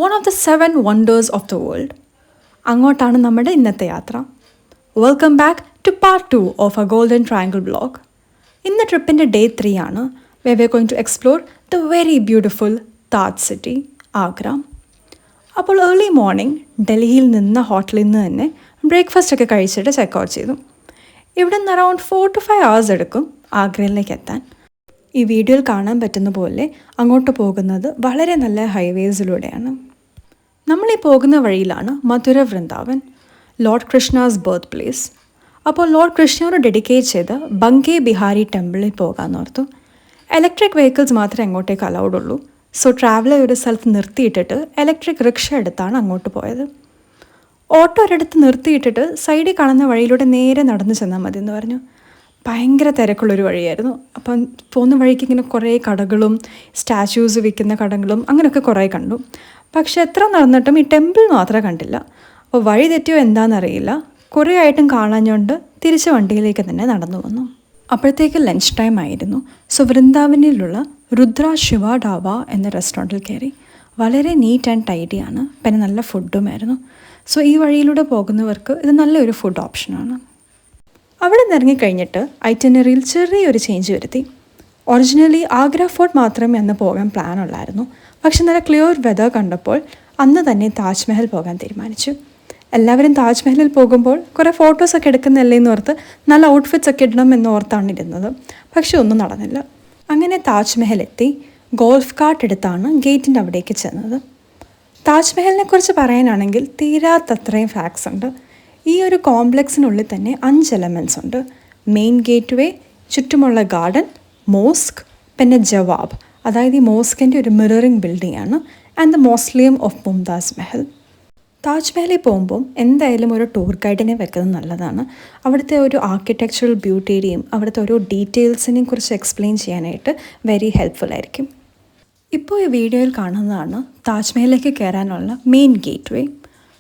one of the 7 wonders of the world. അങ്ങോട്ടാണ് നമ്മുടെ ഇന്നത്തെ യാത്ര. Welcome back to part 2 of a golden triangle vlog. ഇന്ന് ട്രിപ്പിൻ്റെ ഡേ 3 ആണ്. We are going to explore the very beautiful Taj city, Agra. അപ്പോൾ early morning ഡൽഹിയിൽ നിന്ന് ഹോട്ടലിൽ നിന്ന് തന്നെ ബ്രേക്ക്ഫാസ്റ്റ് ഒക്കെ കഴിച്ചിട്ട് ചെക്കൗട്ട് ചെയ്തു. ഇവിടെ നിന്ന് അറൗണ്ട് 4 to 5 hours എടുക്കും ആഗ്രയിലേക്ക് എത്താൻ. ഈ വീഡിയോയിൽ കാണാൻ പറ്റുന്ന പോലെ അങ്ങോട്ട് പോകുന്നത് വളരെ നല്ല ഹൈവേസിലൂടെയാണ്. നമ്മളീ പോകുന്ന വഴിയിലാണ് Mathura Vrindavan, lord Krishna's birth place. അപ്പോൾ ലോർഡ് കൃഷ്ണയോട് ഡെഡിക്കേറ്റ് ചെയ്ത് ബങ്കെ ബിഹാരി ടെമ്പിളിൽ പോകാമെന്നോർത്തു. ഇലക്ട്രിക് വെഹിക്കിൾസ് മാത്രമേ അങ്ങോട്ടേക്ക് അലൗഡ് ഉള്ളൂ. സോ ട്രാവലർ ഒരു സ്ഥലത്ത് നിർത്തിയിട്ടിട്ട് ഇലക്ട്രിക് റിക്ഷ എടുത്താണ് അങ്ങോട്ട് പോയത്. ഓട്ടോ ഒരിടത്ത് നിർത്തിയിട്ടിട്ട് സൈഡിൽ കാണുന്ന വഴിയിലൂടെ നേരെ നടന്നു ചെന്നാൽ മതി എന്ന് പറഞ്ഞു. ഭയങ്കര തിരക്കുള്ളൊരു വഴിയായിരുന്നു. അപ്പം പോകുന്ന വഴിക്ക് ഇങ്ങനെ കുറേ കടകളും സ്റ്റാച്യൂസ് വിൽക്കുന്ന കടകളും അങ്ങനെയൊക്കെ കുറേ കണ്ടു. പക്ഷെ എത്ര നടന്നിട്ടും ഈ ടെമ്പിൾ മാത്രമേ കണ്ടില്ല. അപ്പോൾ വഴി തെറ്റിയോ എന്താണെന്നറിയില്ല. കുറേ ആയിട്ടും കാണാഞ്ഞുകൊണ്ട് തിരിച്ച് വണ്ടിയിലേക്ക് തന്നെ നടന്നു വന്നു. അപ്പോഴത്തേക്ക് ലഞ്ച് ടൈം ആയിരുന്നു. സോ വൃന്ദാവനിലുള്ള രുദ്ര ശിവ ഡാബ എന്ന റെസ്റ്റോറൻറ്റിൽ കയറി. വളരെ നീറ്റ് ആൻഡ് ടൈഡിയാണ്, പിന്നെ നല്ല ഫുഡുമായിരുന്നു. സോ ഈ വഴിയിലൂടെ പോകുന്നവർക്ക് ഇത് നല്ലൊരു ഫുഡ് ഓപ്ഷനാണ്. അവിടെ നിന്ന് ഇറങ്ങിക്കഴിഞ്ഞിട്ട് ഐറ്റിനറിയിൽ ചെറിയൊരു ചേഞ്ച് വരുത്തി. ഒറിജിനലി ആഗ്ര ഫോർട്ട് മാത്രമേ അന്ന് പോകാൻ പ്ലാൻ ഉള്ളായിരുന്നു. പക്ഷെ നല്ല ക്ലിയർ വെതർ കണ്ടപ്പോൾ അന്ന് തന്നെ താജ്മഹൽ പോകാൻ തീരുമാനിച്ചു. എല്ലാവരും താജ്മഹലിൽ പോകുമ്പോൾ കുറേ ഫോട്ടോസൊക്കെ എടുക്കുന്നതല്ലേ എന്ന് ഓർത്ത് നല്ല ഔട്ട്ഫിറ്റ്സ് ഒക്കെ ഇടണം എന്ന് ഓർത്താണ് ഇരുന്നത്. പക്ഷെ ഒന്നും നടന്നില്ല. അങ്ങനെ താജ്മഹൽ എത്തി ഗോൾഫ് കാർട്ട് എടുത്താണ് ഗേറ്റിൻ്റെ അവിടേക്ക് ചെന്നത്. താജ്മഹലിനെ കുറിച്ച് പറയാനാണെങ്കിൽ തീരാത്തത്രയും ഫാക്ട്സ് ഉണ്ട്. ഈ ഒരു കോംപ്ലക്സിനുള്ളിൽ തന്നെ 5 എലമെൻറ്റ്സ് ഉണ്ട്. മെയിൻ ഗേറ്റ് വേ, ചുറ്റുമുള്ള ഗാർഡൻ, മോസ്ക്, പിന്നെ ജവാബ്, അതായത് ഈ മോസ്കിൻ്റെ ഒരു മിററിംഗ് ബിൽഡിംഗ് ആണ്, and the mausoleum of Mumtaz Mahal. താജ്മഹലിൽ പോകുമ്പം എന്തായാലും ഒരു ടൂർ ഗൈഡിനെ വെക്കുന്നത് നല്ലതാണ്. അവിടുത്തെ ഒരു ആർക്കിടെക്ചറൽ ബ്യൂട്ടിയുടെയും അവിടുത്തെ ഓരോ ഡീറ്റെയിൽസിനെയും കുറിച്ച് എക്സ്പ്ലെയിൻ ചെയ്യാനായിട്ട് വെരി ഹെൽപ്ഫുൾ ആയിരിക്കും. ഇപ്പോൾ ഈ വീഡിയോയിൽ കാണുന്നതാണ് താജ്മഹലിലേക്ക് കയറാനുള്ള main gate way.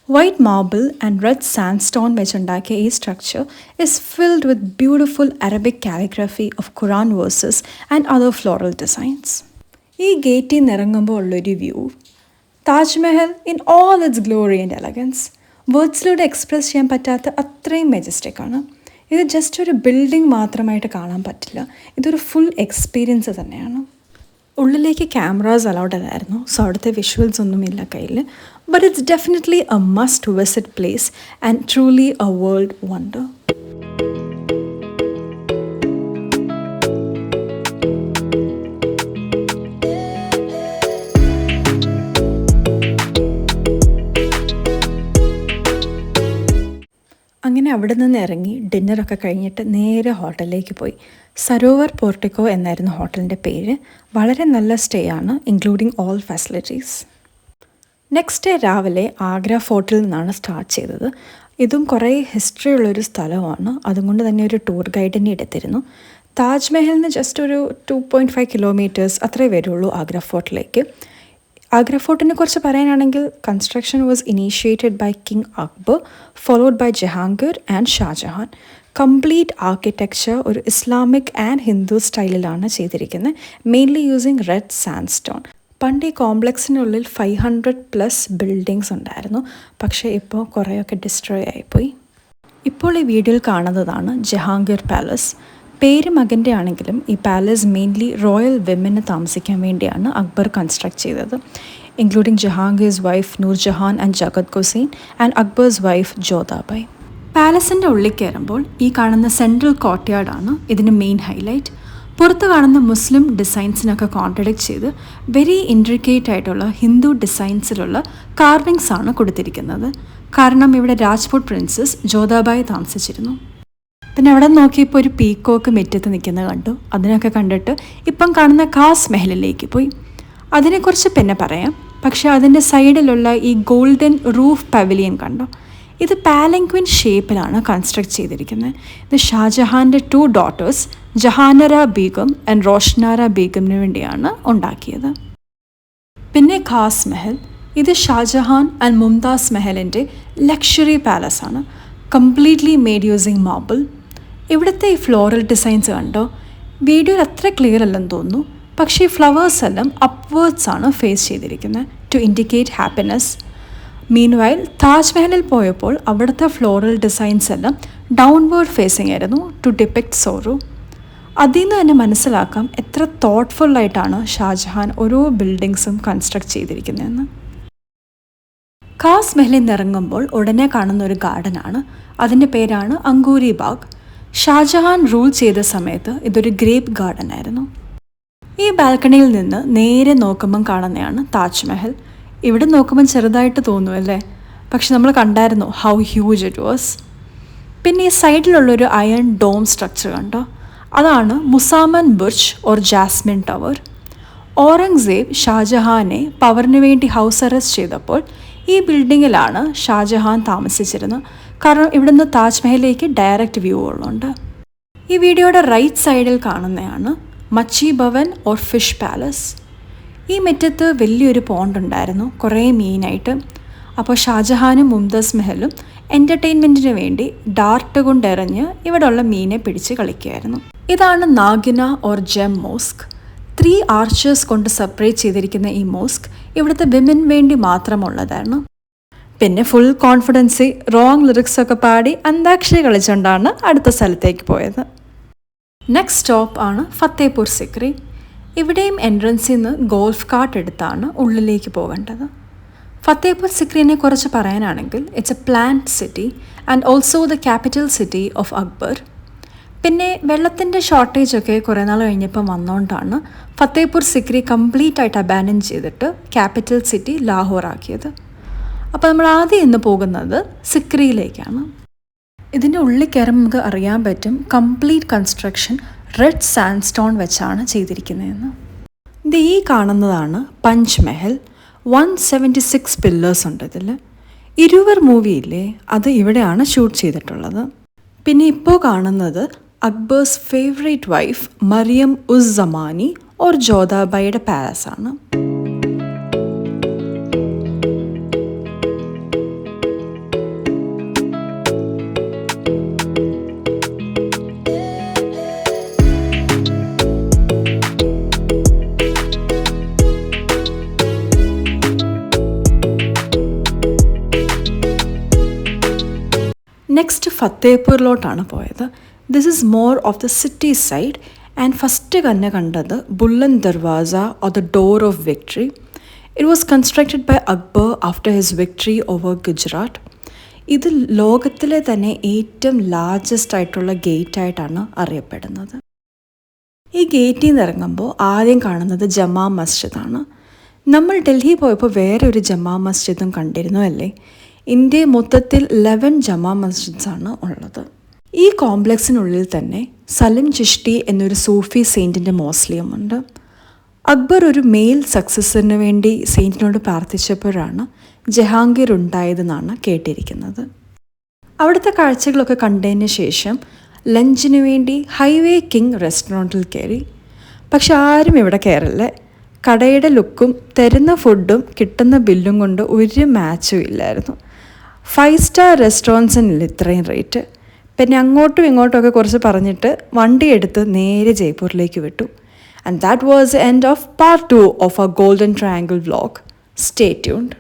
White marble and red sandstone വെച്ചുണ്ടാക്കിയ ഈ structure is filled with beautiful Arabic calligraphy of Quran verses and other floral designs. ഈ ഗേറ്റിൽ നിന്ന് ഇറങ്ങുമ്പോൾ ഉള്ളൊരു view, Taj Mahal in all its glory and elegance. വേർഡ്സിലൂടെ എക്സ്പ്രസ് ചെയ്യാൻ പറ്റാത്ത അത്രയും മെജസ്റ്റിക് ആണ്. ഇത് ജസ്റ്റ് ഒരു ബിൽഡിംഗ് മാത്രമായിട്ട് കാണാൻ പറ്റില്ല, ഇതൊരു ഫുൾ എക്സ്പീരിയൻസ് തന്നെയാണ്. ഉള്ളിലേക്ക് ക്യാമറാസ് അലൗഡ് അല്ലായിരുന്നു, സോ അവിടുത്തെ വിഷ്വൽസ് ഒന്നുമില്ല കയ്യിൽ. But it's definitely A must visit place and truly A world wonder. അങ്ങനെ അവിടെ നിന്ന് ഇറങ്ങി ഡിന്നറൊക്കെ കഴിഞ്ഞിട്ട് നേരെ ഹോട്ടലിലേക്ക് പോയി. സരോവർ പോർട്ടിക്കോ എന്നായിരുന്നു ഹോട്ടലിൻ്റെ പേര്. വളരെ നല്ല സ്റ്റേ ആണ്, including all facilities. Next day രാവിലെ ആഗ്ര ഫോർട്ടിൽ നിന്നാണ് സ്റ്റാർട്ട് ചെയ്തത്. ഇതും കുറേ ഹിസ്റ്ററി ഉള്ളൊരു സ്ഥലമാണ്, അതുകൊണ്ട് തന്നെ ഒരു ടൂർ ഗൈഡിനെ എടുത്തിരുന്നു. താജ്മഹലിന് ജസ്റ്റ് ഒരു 2.5 kilometers അത്രേ വരുള്ളൂ ആഗ്ര ഫോർട്ടിലേക്ക്. ആഗ്ര ഫോർട്ടിനെ കുറിച്ച് പറയാനാണെങ്കിൽ construction was initiated by king Akbar, followed by Jahangir and Shahjahan. Complete architecture ഒരു ഇസ്ലാമിക് ആൻഡ് ഹിന്ദു സ്റ്റൈലിലാണ് ചെയ്തിരിക്കുന്നത്, മെയിൻലി യൂസിങ് റെഡ് സാൻഡ്സ്റ്റോൺ. പണ്ട് ഈ കോംപ്ലക്സിനുള്ളിൽ 500+ ബിൽഡിങ്സ് ഉണ്ടായിരുന്നു, പക്ഷേ ഇപ്പോൾ കുറേയൊക്കെ ഡിസ്ട്രോയ് ആയിപ്പോയി. ഇപ്പോൾ ഈ വീഡിയോയിൽ കാണുന്നതാണ് ജഹാംഗീർ പാലസ്. പേര് മകൻ്റെ ആണെങ്കിലും ഈ പാലസ് മെയിൻലി റോയൽ വിമന് താമസിക്കാൻ വേണ്ടിയാണ് അക്ബർ കൺസ്ട്രക്ട് ചെയ്തത്, including Jahangir's wife Noor Jahan and Jagat Hussain and Akbar's wife Jodha Bai. പാലസിൻ്റെ ഉള്ളിൽ കയറുമ്പോൾ ഈ കാണുന്ന സെൻട്രൽ കോർട്ട്യാർഡാണ് ഇതിന് മെയിൻ ഹൈലൈറ്റ്. പുറത്ത് കാണുന്ന മുസ്ലിം ഡിസൈൻസിനൊക്കെ കോൺട്രഡിക്റ്റ് ചെയ്ത് വെരി ഇൻട്രിക്കേറ്റ് ആയിട്ടുള്ള ഹിന്ദു ഡിസൈൻസിലുള്ള കാർവിങ്സ് ആണ് കൊടുത്തിരിക്കുന്നത്. കാരണം ഇവിടെ രാജ്പുട്ട് പ്രിൻസസ് ജോധാബായ് താമസിച്ചിരുന്നു. പിന്നെ അവിടെ നോക്കിയപ്പോൾ ഒരു പീക്കോക്ക് മുറ്റത്ത് നിൽക്കുന്നത് കണ്ടു. അതിനൊക്കെ കണ്ടിട്ട് ഇപ്പം കാണുന്ന ഖാസ് മഹലിലേക്ക് പോയി. അതിനെക്കുറിച്ച് പിന്നെ പറയാം. പക്ഷേ അതിൻ്റെ സൈഡിലുള്ള ഈ ഗോൾഡൻ റൂഫ് പവലിയൻ കണ്ടു. ഇത് പാലങ്ക്വിൻ ഷേപ്പിലാണ് കൺസ്ട്രക്ട് ചെയ്തിരിക്കുന്നത്. ഇത് ഷാജഹാൻ്റെ 2 daughters ജഹാനര ബീഗം ആൻഡ് റോഷനാര ബീഗമിന് വേണ്ടിയാണ് ഉണ്ടാക്കിയത്. പിന്നെ ഖാസ് മഹൽ, ഇത് ഷാജഹാൻ ആൻഡ് മുംതാസ് മഹലിൻ്റെ ലക്ഷറി പാലസാണ്, കംപ്ലീറ്റ്ലി മെയ്ഡ് യൂസിങ് മാർബിൾ. ഇവിടുത്തെ ഈ ഫ്ലോറൽ ഡിസൈൻസ് കണ്ടോ? വീഡിയോയിൽ അത്ര ക്ലിയർ അല്ലെന്ന് തോന്നുന്നു, പക്ഷേ ഈ ഫ്ലവേഴ്സ് എല്ലാം അപ്വേർഡ്സ് ആണ് ഫേസ് ചെയ്തിരിക്കുന്നത്. To indicate happiness. മീൻവൈൽ താജ്മഹലിൽ പോയപ്പോൾ അവിടുത്തെ ഫ്ലോറൽ ഡിസൈൻസ് എല്ലാം ഡൗൺവേർഡ് ഫേസിംഗ് ആയിരുന്നു ടു ഡിപ്പിക്ട് സോറോ. അതിൽ നിന്ന് തന്നെ മനസ്സിലാക്കാം എത്ര തോട്ട്ഫുള്ളായിട്ടാണ് ഷാജഹാൻ ഓരോ ബിൽഡിങ്സും കൺസ്ട്രക്ട് ചെയ്തിരിക്കുന്നതെന്ന്. ഖാസ് മഹലിൽ നിന്ന് ഇറങ്ങുമ്പോൾ ഉടനെ കാണുന്ന ഒരു ഗാർഡനാണ്. അതിൻ്റെ പേരാണ് അങ്കൂരി ബാഗ്. ഷാജഹാൻ റൂൾ ചെയ്ത സമയത്ത് ഇതൊരു ഗ്രേപ്പ് ഗാർഡൻ ആയിരുന്നു. ഈ ബാൽക്കണിയിൽ നിന്ന് നേരെ നോക്കുമ്പം കാണുന്നതാണ് താജ്മഹൽ. ഇവിടെ നോക്കുമ്പം ചെറുതായിട്ട് തോന്നുമല്ലേ, പക്ഷെ നമ്മൾ കണ്ടായിരുന്നു ഹൗ ഹ്യൂജ് ഇറ്റ് വാസ്. പിന്നെ ഈ സൈഡിലുള്ളൊരു അയൺ ഡോം സ്ട്രക്ചർ കണ്ടോ, അതാണ് Musamman Burj or jasmine tower. Aurangzeb ഷാജഹാനെ പവറിന് വേണ്ടി ഹൗസ് അറസ്റ്റ് ചെയ്തപ്പോൾ ഈ ബിൽഡിങ്ങിലാണ് ഷാജഹാൻ താമസിച്ചിരുന്നത്. കാരണം ഇവിടുന്ന് താജ്മഹലിലേക്ക് ഡയറക്റ്റ് വ്യൂ ഉള്ളതുകൊണ്ട്. ഈ വീഡിയോയുടെ റൈറ്റ് സൈഡിൽ കാണുന്നതാണ് മച്ചി ഭവൻ ഓർ ഫിഷ് പാലസ്. ഈ മുറ്റത്ത് വലിയൊരു പോണ്ട് ഉണ്ടായിരുന്നു, കുറേ മീനായിട്ട്. അപ്പോൾ ഷാജഹാനും മുംതാസ് മഹലും എൻ്റർടൈൻമെൻറ്റിന് വേണ്ടി ഡാർട്ട് കൊണ്ടെറിഞ്ഞ് ഇവിടെയുള്ള മീനെ പിടിച്ച് കളിക്കുമായിരുന്നു. ഇതാണ് Nagina or gem mosque. 3 archers കൊണ്ട് സെപ്പറേറ്റ് ചെയ്തിരിക്കുന്ന ഈ മോസ്ക് ഇവിടുത്തെ വിമൻ വേണ്ടി മാത്രമുള്ളതായിരുന്നു. പിന്നെ ഫുൾ കോൺഫിഡൻസി റോങ് ലിറിക്സൊക്കെ പാടി അന്താക്ഷരി കളിച്ചുകൊണ്ടാണ് അടുത്ത സ്ഥലത്തേക്ക് പോയത്. നെക്സ്റ്റ് സ്റ്റോപ്പ് ആണ് ഫത്തേപൂർ സിക്രി. ഇവിടെയും എൻട്രൻസിൽ നിന്ന് ഗോൾഫ് കാർട്ട് എടുത്താണ് ഉള്ളിലേക്ക് പോകേണ്ടത്. ഫത്തേപൂർ സിക്രിനെ കുറിച്ച് പറയാനാണെങ്കിൽ it's A planned city and also the capital city of Akbar. പിന്നെ വെള്ളത്തിൻ്റെ ഷോർട്ടേജൊക്കെ കുറേ നാൾ കഴിഞ്ഞപ്പം വന്നുകൊണ്ടാണ് ഫത്തേപൂർ സിക്രി കംപ്ലീറ്റ് ആയിട്ട് അബാൻഡൻ ചെയ്തിട്ട് ക്യാപിറ്റൽ സിറ്റി ലാഹോർ ആക്കിയത്. അപ്പോൾ നമ്മൾ ആദ്യം ഇന്ന് പോകുന്നത് സിക്രിയിലേക്കാണ്. ഇതിൻ്റെ ഉള്ളിൽ കയറുമ്പോൾ നമുക്ക് അറിയാൻ പറ്റും complete construction red sand stone വെച്ചാണ് ചെയ്തിരിക്കുന്നതെന്ന്. ഇത് ഈ കാണുന്നതാണ് പഞ്ച് മഹൽ. 176 പില്ലേഴ്സ് ഉണ്ട് ഇതിൽ. 20 മൂവിയില്ലേ, അത് ഇവിടെയാണ് ഷൂട്ട് ചെയ്തിട്ടുള്ളത്. പിന്നെ ഇപ്പോൾ കാണുന്നത് Akbar's favourite wife Mariam uz Zamani or ജോധാബായിയുടെ പാലസാണ്. നെക്സ്റ്റ് ഫത്തേപൂരിലോട്ടാണ് പോയത്. This is more of the city side and first തന്നെ കണ്ടത് Buland Darwaza or the door of victory. It was constructed by Akbar after his victory over Gujarat. ഇത് ലോകത്തിലെ തന്നെ ഏറ്റവും ലാർജസ്റ്റ് ആയിട്ടുള്ള ഗേറ്റ് ആയിട്ടാണ് അറിയപ്പെടുന്നത്. ഈ ഗേറ്റിൽ നിന്ന് ഇറങ്ങുമ്പോൾ ആദ്യം കാണുന്നത് ജമാ മസ്ജിദാണ്. നമ്മൾ ഡൽഹി പോയപ്പോൾ വേറെ ഒരു ജമാ മസ്ജിദും കണ്ടിരുന്നു അല്ലേ. ഇന്ത്യ മൊത്തത്തിൽ 11 ജമാ മസ്ജിദ്സാണ് ഉള്ളത്. ഈ കോംപ്ലക്സിനുള്ളിൽ തന്നെ സലിം ചിഷ്ടി എന്നൊരു സൂഫി സെയിൻറ്റിൻ്റെ മോസ്ലിയം ഉണ്ട്. അക്ബർ ഒരു മെയിൽ സക്സസറിന് വേണ്ടി സെയിൻറ്റിനോട് പ്രാർത്ഥിച്ചപ്പോഴാണ് ജഹാംഗീർ ഉണ്ടായതെന്നാണ് കേട്ടിരിക്കുന്നത്. അവിടുത്തെ കാഴ്ചകളൊക്കെ കണ്ടതിന് ശേഷം ലഞ്ചിന് വേണ്ടി ഹൈവേ കിങ് റെസ്റ്റോറൻറ്റിൽ കയറി. പക്ഷെ ആരും ഇവിടെ കയറില്ല. കടയുടെ ലുക്കും തരുന്ന ഫുഡും കിട്ടുന്ന ബില്ലും കൊണ്ട് ഒരു മാച്ചും ഇല്ലായിരുന്നു. 5 സ്റ്റാർ റെസ്റ്റോറൻറ്റ്സിനില്ല ഇത്രയും റേറ്റ്. പിന്നെ അങ്ങോട്ടും ഇങ്ങോട്ടുമൊക്കെ കുറച്ച് പറഞ്ഞിട്ട് വണ്ടി എടുത്ത് നേരെ ജയ്പൂരിലേക്ക് വിട്ടു. And that was the end of part 2 of a golden triangle vlog. Stay tuned.